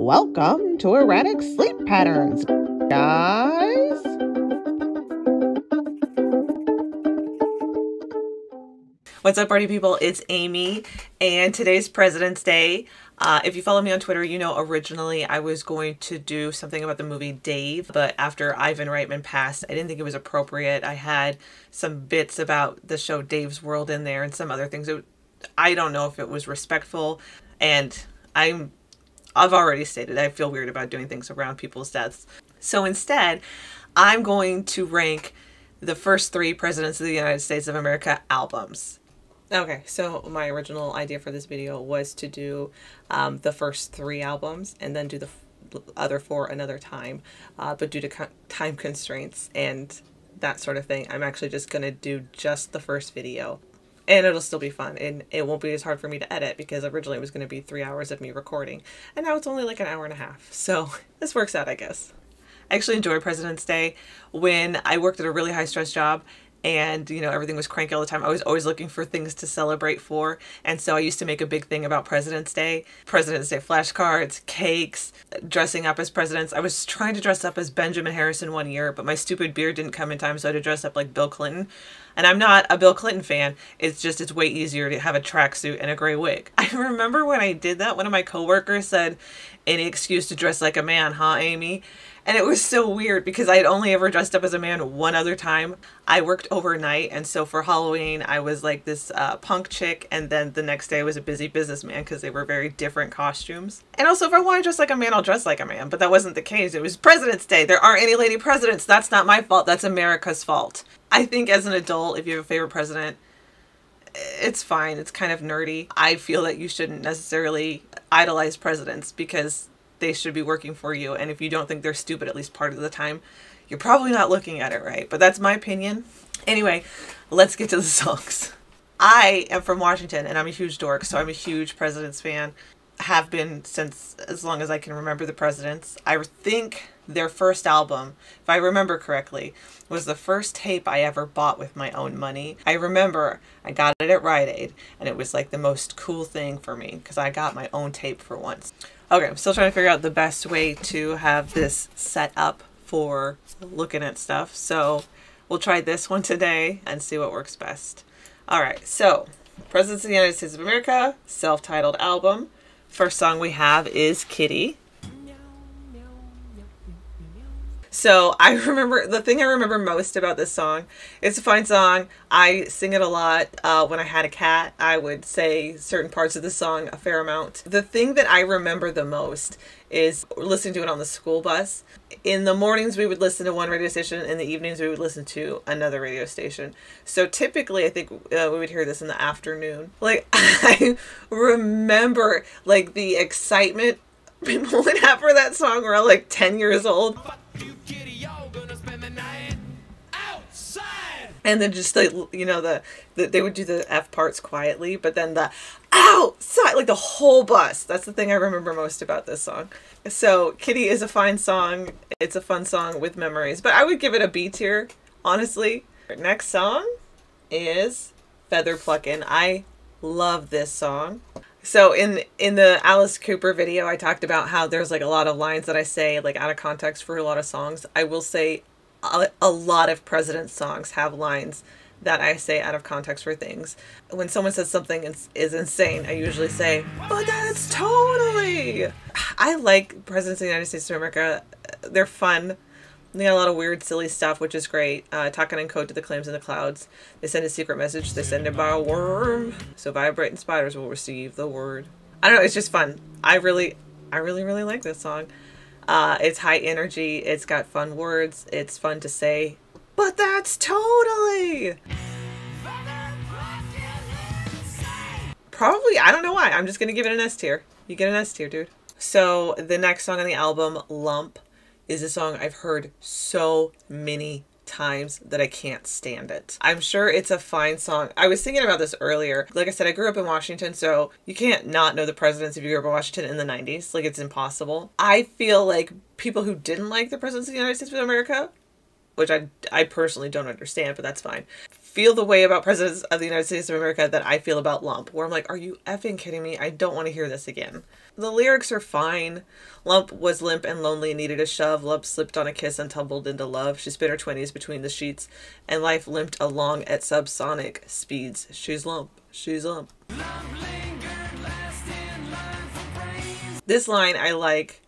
Welcome to Erratic Sleep Patterns, guys. What's up, party people? It's Amy, and today's President's Day. If you follow me on Twitter, you know originally I was going to do something about the movie Dave, but after Ivan Reitman passed, I didn't think it was appropriate. I had some bits about the show Dave's World in there and some other things. I don't know if it was respectful, and I've already stated I feel weird about doing things around people's deaths. So instead, I'm going to rank the first 3 Presidents of the United States of America albums. Okay, so my original idea for this video was to do the first 3 albums and then do the other 4 another time. But due to time constraints and that sort of thing, I'm actually just going to do just the first video. And it'll still be fun, and it won't be as hard for me to edit because originally it was going to be 3 hours of me recording. And now it's only like an hour and a half. So this works out, I guess. I actually enjoy President's Day. When I worked at a really high stress job, and you know, everything was cranky all the time, I was always looking for things to celebrate for. And so I used to make a big thing about President's Day flashcards, cakes, dressing up as presidents. I was trying to dress up as Benjamin Harrison one year, but my stupid beard didn't come in time, so I had to dress up like Bill Clinton. And I'm not a Bill Clinton fan. It's way easier to have a tracksuit and a gray wig. I remember when I did that, one of my coworkers said, "Any excuse to dress like a man, huh, Amy?" And it was so weird because I had only ever dressed up as a man one other time. I worked overnight, and so for Halloween I was like this punk chick, and then the next day I was a busy businessman because they were very different costumes. And also, if I want to dress like a man, I'll dress like a man, but that wasn't the case. It was President's Day. There aren't any lady presidents. That's not my fault. That's America's fault. I think as an adult, if you have a favorite president, it's fine. It's kind of nerdy. I feel that you shouldn't necessarily idolize presidents because they should be working for you, and if you don't think they're stupid at least part of the time, you're probably not looking at it right. But that's my opinion. Anyway, let's get to the songs. I am from Washington, and I'm a huge dork, so I'm a huge Presidents fan. Have been since as long as I can remember the presidents. I think their first album, if I remember correctly, was the first tape I ever bought with my own money. I remember I got it at Rite Aid, and it was like the most cool thing for me because I got my own tape for once. Okay, I'm still trying to figure out the best way to have this set up for looking at stuff. So we'll try this one today and see what works best. All right, so Presidents of the United States of America, self-titled album. First song we have is Kitty. So I remember, the thing I remember most about this song, it's a fine song. I sing it a lot. When I had a cat, I would say certain parts of the song a fair amount. The thing that I remember the most is listening to it on the school bus. In the mornings, we would listen to one radio station. In the evenings, we would listen to another radio station. So typically, I think we would hear this in the afternoon. Like, I remember, like, the excitement people would have for that song when I was like 10 years old. And then just like, you know, they would do the F parts quietly, but then the outside, like the whole bus. That's the thing I remember most about this song. So Kitty is a fine song. It's a fun song with memories, but I would give it a B tier, honestly. Next song is Feather Pluckin'. I love this song. So in the Alice Cooper video, I talked about how there's like a lot of lines that I say like out of context for a lot of songs. I will say a lot of President's songs have lines that I say out of context for things. When someone says something is insane, I usually say, "But that's totally." I like Presidents of the United States of America. They're fun. They got a lot of weird, silly stuff, which is great. Talking in code to the claims in the clouds. They send a secret message. They send it by a worm. So vibrating spiders will receive the word. I don't know. It's just fun. I really like this song. It's high energy. It's got fun words. It's fun to say. But that's totally. Probably, I don't know why. I'm just going to give it an S tier. You get an S tier, dude. So the next song on the album, Lump, is a song I've heard so many times that I can't stand it. I'm sure it's a fine song. I was thinking about this earlier. Like I said, I grew up in Washington, so you can't not know the presidents if you grew up in Washington in the 90s. Like, it's impossible. I feel like people who didn't like the presidents of the United States of America, which I personally don't understand, but that's fine, feel the way about presidents of the United States of America that I feel about Lump, where I'm like, are you effing kidding me? I don't want to hear this again. The lyrics are fine. Lump was limp and lonely and needed a shove. Lump slipped on a kiss and tumbled into love. She spent her 20s between the sheets, and life limped along at subsonic speeds. She's Lump. She's Lump. This line I like.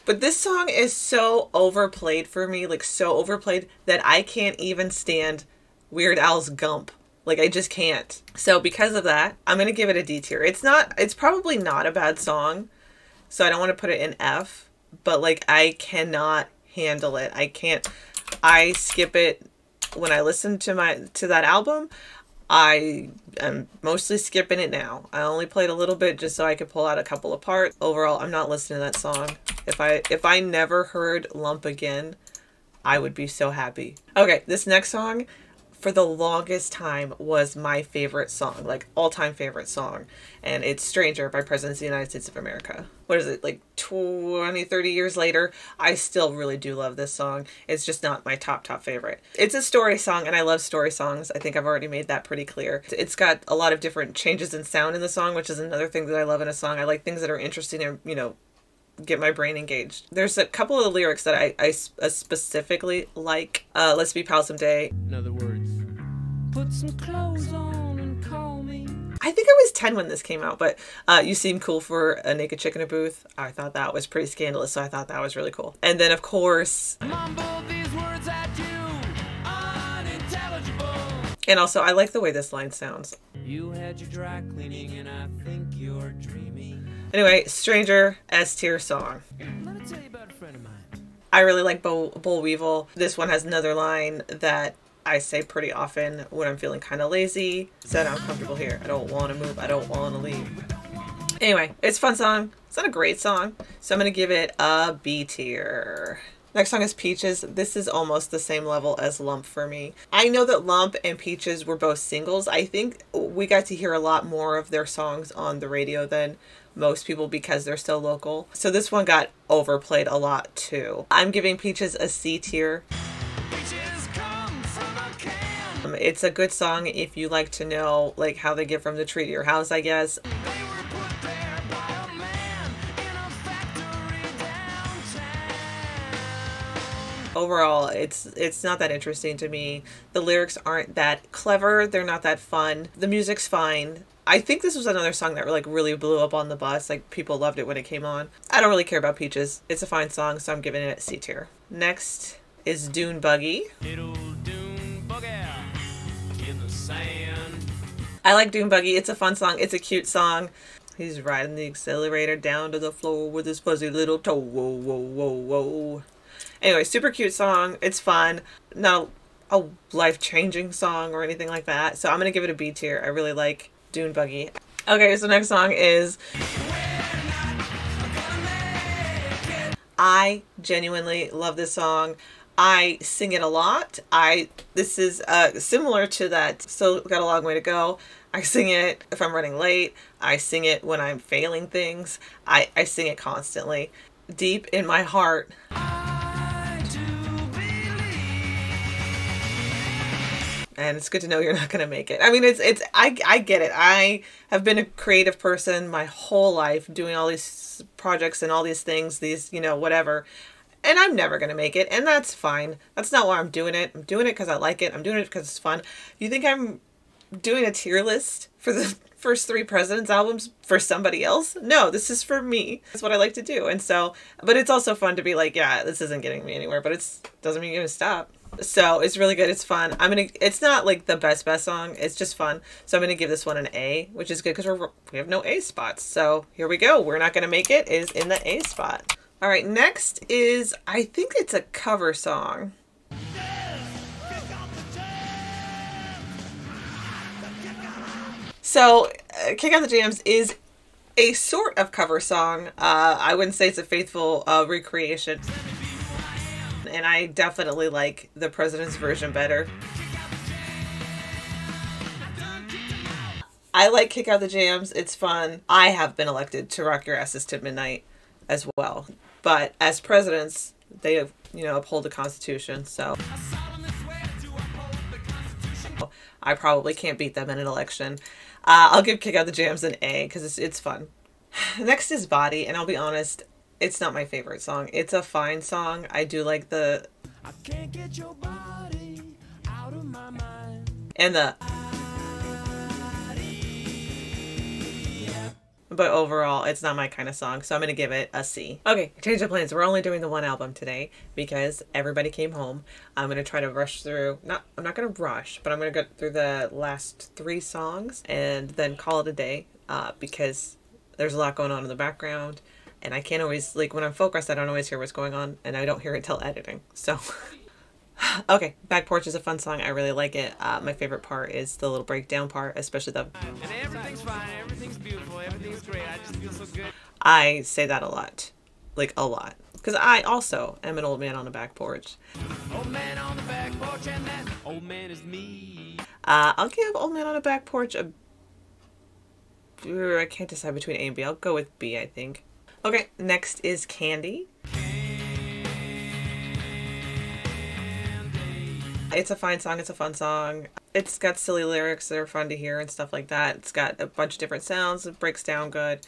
But this song is so overplayed for me, like so overplayed that I can't even stand Weird Al's Gump. Like, I just can't. So because of that, I'm going to give it a D tier. It's probably not a bad song, so I don't want to put it in F, but like, I cannot handle it. I skip it when I listen to that album. I am mostly skipping it now. I only played a little bit just so I could pull out a couple of parts. Overall, I'm not listening to that song. If I never heard Lump again, I would be so happy. Okay, this next song, for the longest time, was my favorite song, like all-time favorite song. And it's Stranger by Presidents of the United States of America. What is it, like 20, 30 years later? I still really do love this song. It's just not my top favorite. It's a story song, and I love story songs. I think I've already made that pretty clear. It's got a lot of different changes in sound in the song, which is another thing that I love in a song. I like things that are interesting and, you know, get my brain engaged. There's a couple of lyrics that I specifically like. Let's be pals someday. In other words, put some clothes on and call me. I think I was 10 when this came out, but you seem cool for a naked chick in a booth. I thought that was pretty scandalous, so I thought that was really cool. And then, of course, Mumble these words at you, unintelligible. And also, I like the way this line sounds. You had your dry cleaning and I think you're dreaming. Anyway, Stranger, S tier song. Let me tell you about a friend of mine. I really like Boll Weevil. This one has another line that I say pretty often when I'm feeling kind of lazy. Said I'm comfortable here. I don't want to move. I don't want to leave. Anyway, it's a fun song. It's not a great song, so I'm going to give it a B tier. Next song is Peaches. This is almost the same level as Lump for me. I know that Lump and Peaches were both singles. I think we got to hear a lot more of their songs on the radio than most people because they're still local. So this one got overplayed a lot too. I'm giving Peaches a C tier. It's a good song if you like to know like how they get from the tree to your house, I guess. Overall, it's not that interesting to me. The lyrics aren't that clever. They're not that fun. The music's fine. I think this was another song that like really blew up on the bus. Like, people loved it when it came on. I don't really care about Peaches. It's a fine song, so I'm giving it a C tier. Next is Dune Buggy. Little dune buggy in the sand. I like Dune Buggy. It's a fun song. It's a cute song. He's riding the accelerator down to the floor with his fuzzy little toe. Whoa, whoa, whoa, whoa. Anyway, super cute song. It's fun. Not a life-changing song or anything like that. So I'm going to give it a B tier. I really like Dune Buggy. Okay, so next song is... I genuinely love this song. I sing it a lot. This is similar to that Still Got a Long Way to Go. I sing it if I'm running late. I sing it when I'm failing things. I sing it constantly. Deep in my heart. And it's good to know you're not going to make it. I mean, I get it. I have been a creative person my whole life, doing all these projects and all these things, these, you know, whatever. And I'm never going to make it. And that's fine. That's not why I'm doing it. I'm doing it because I like it. I'm doing it because it's fun. You think I'm doing a tier list for the first 3 Presidents albums for somebody else? No, this is for me. That's what I like to do. And so, but it's also fun to be like, yeah, this isn't getting me anywhere, but it doesn't mean you're going to stop. So it's really good. It's fun. It's not like the best song. It's just fun. So I'm going to give this one an A, which is good because we have no A spots. So here we go. We're not going to make it is in the A spot. All right. Next is, I think it's a cover song. So Kick Out the Jams is a sort of cover song. I wouldn't say it's a faithful recreation. And I definitely like the President's version better. I like Kick Out the Jams. It's fun. I have been elected to Rock Your Asses to Midnight as well. But as Presidents, they, uphold the Constitution. So I probably can't beat them in an election. I'll give Kick Out the Jams an A because it's fun. Next is Body, and I'll be honest, it's not my favorite song. It's a fine song. I do like the I can't get your body out of my mind. and the but overall, it's not my kind of song, so I'm going to give it a C. Okay, change of plans. We're only doing the one album today because everybody came home. I'm going to try to rush through, I'm not going to rush, but I'm going to go through the last 3 songs and then call it a day because there's a lot going on in the background and I can't always, like when I'm focused, I don't always hear what's going on and I don't hear it till editing, so... Okay, Back Porch is a fun song. I really like it. My favorite part is the little breakdown part, especially the... And everything's fine, everything's beautiful, everything's great. I just feel so good. I say that a lot. Like, a lot. Because I also am an old man on a back porch. Old man on the back porch, and that old man is me. I'll give Old Man on a Back Porch a... I can't decide between A and B. I'll go with B, I think. Okay, next is Candy. It's a fine song. It's a fun song. It's got silly lyrics that are fun to hear and stuff like that. It's got a bunch of different sounds. It breaks down good.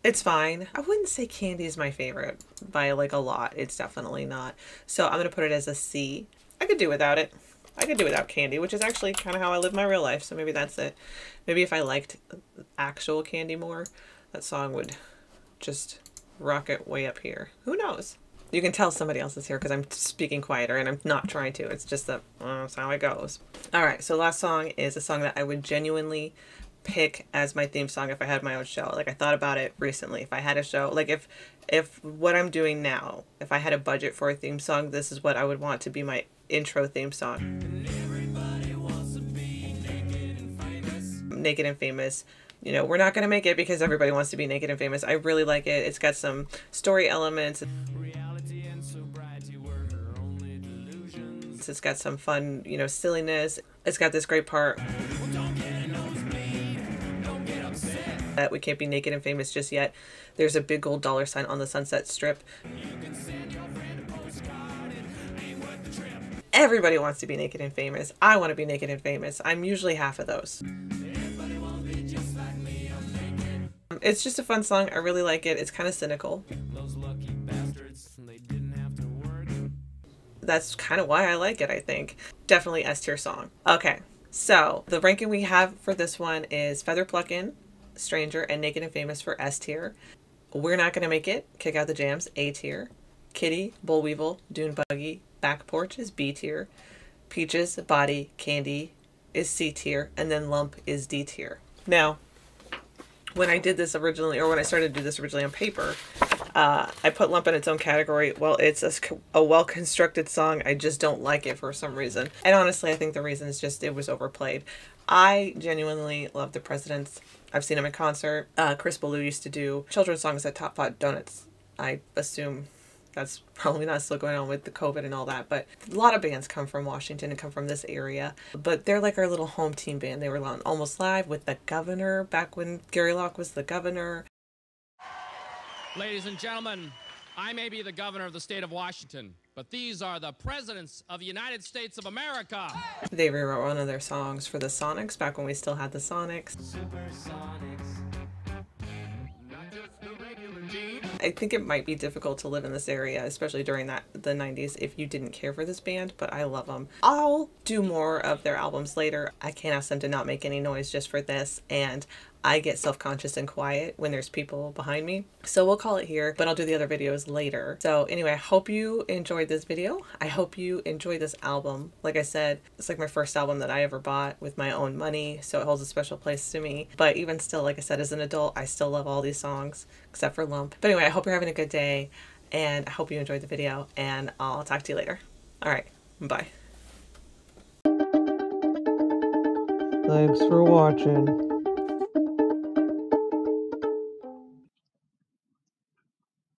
It's fine. I wouldn't say Candy is my favorite by like a lot. It's definitely not. So I'm going to put it as a C. I could do without it. I could do without Candy, which is actually kind of how I live my real life. So maybe that's it. Maybe if I liked actual Candy more, that song would just rocket way up here. Who knows? You can tell somebody else is here because I'm speaking quieter and I'm not trying to. It's just that that's how it goes. All right, so last song is a song that I would genuinely pick as my theme song if I had my own show. Like I thought about it recently. If I had a show, like if what I'm doing now, if I had a budget for a theme song, this is what I would want to be my intro theme song. Everybody wants to be naked and famous. Naked and Famous. You know, we're not going to make it because everybody wants to be naked and famous. I really like it. It's got some story elements. Reality and sobriety were her only delusions. It's got some fun, silliness. It's got this great part Well, don't get a nosebleed. Don't get upset. that we can't be naked and famous just yet. There's a big gold dollar sign on the Sunset Strip. You can send your friend a postcard. It ain't worth the trip. Everybody wants to be naked and famous. I want to be naked and famous. I'm usually half of those. Everybody won't be just like me. I'm naked. It's just a fun song. I really like it. It's kind of cynical. Those lucky bastards, they didn't have to work. That's kind of why I like it, I think. Definitely S tier song. Okay, so the ranking we have for this one is Feather Pluckin', Stranger, and Naked and Famous for S tier. We're Not Gonna Make It, Kick Out the Jams, A tier. Kitty, Bull Weevil, Dune Buggy, Back Porch is B tier. Peaches, Body, Candy is C tier. And then Lump is D tier. Now, when I did this originally, or when I started to do this originally on paper, I put Lump in its own category. Well, it's a well-constructed song. I just don't like it for some reason. And honestly, I think the reason is just it was overplayed. I genuinely love the Presidents. I've seen them in concert. Chris Ballou used to do children's songs at Top Pot Donuts. I assume that's probably not still going on with the COVID and all that, but a lot of bands come from Washington and come from this area. But they're like our little home team band. They were on Almost Live with the Governor back when Gary Locke was the governor. Ladies and gentlemen, I may be the governor of the state of Washington, but these are the presidents of the United States of America. They rewrote one of their songs for the Sonics back when we still had the Sonics. Supersonics. Not just the regular G. I think it might be difficult to live in this area, especially during the 90s, if you didn't care for this band, but I love them. I'll do more of their albums later. I can't ask them to not make any noise just for this, and I get self-conscious and quiet when there's people behind me. So we'll call it here, but I'll do the other videos later. So anyway, I hope you enjoyed this video. I hope you enjoyed this album. Like I said, it's like my first album that I ever bought with my own money, so it holds a special place to me. But even still, like I said, as an adult, I still love all these songs, except for Lump. But anyway, I hope you're having a good day, and I hope you enjoyed the video, and I'll talk to you later. All right, bye. Thanks for watching.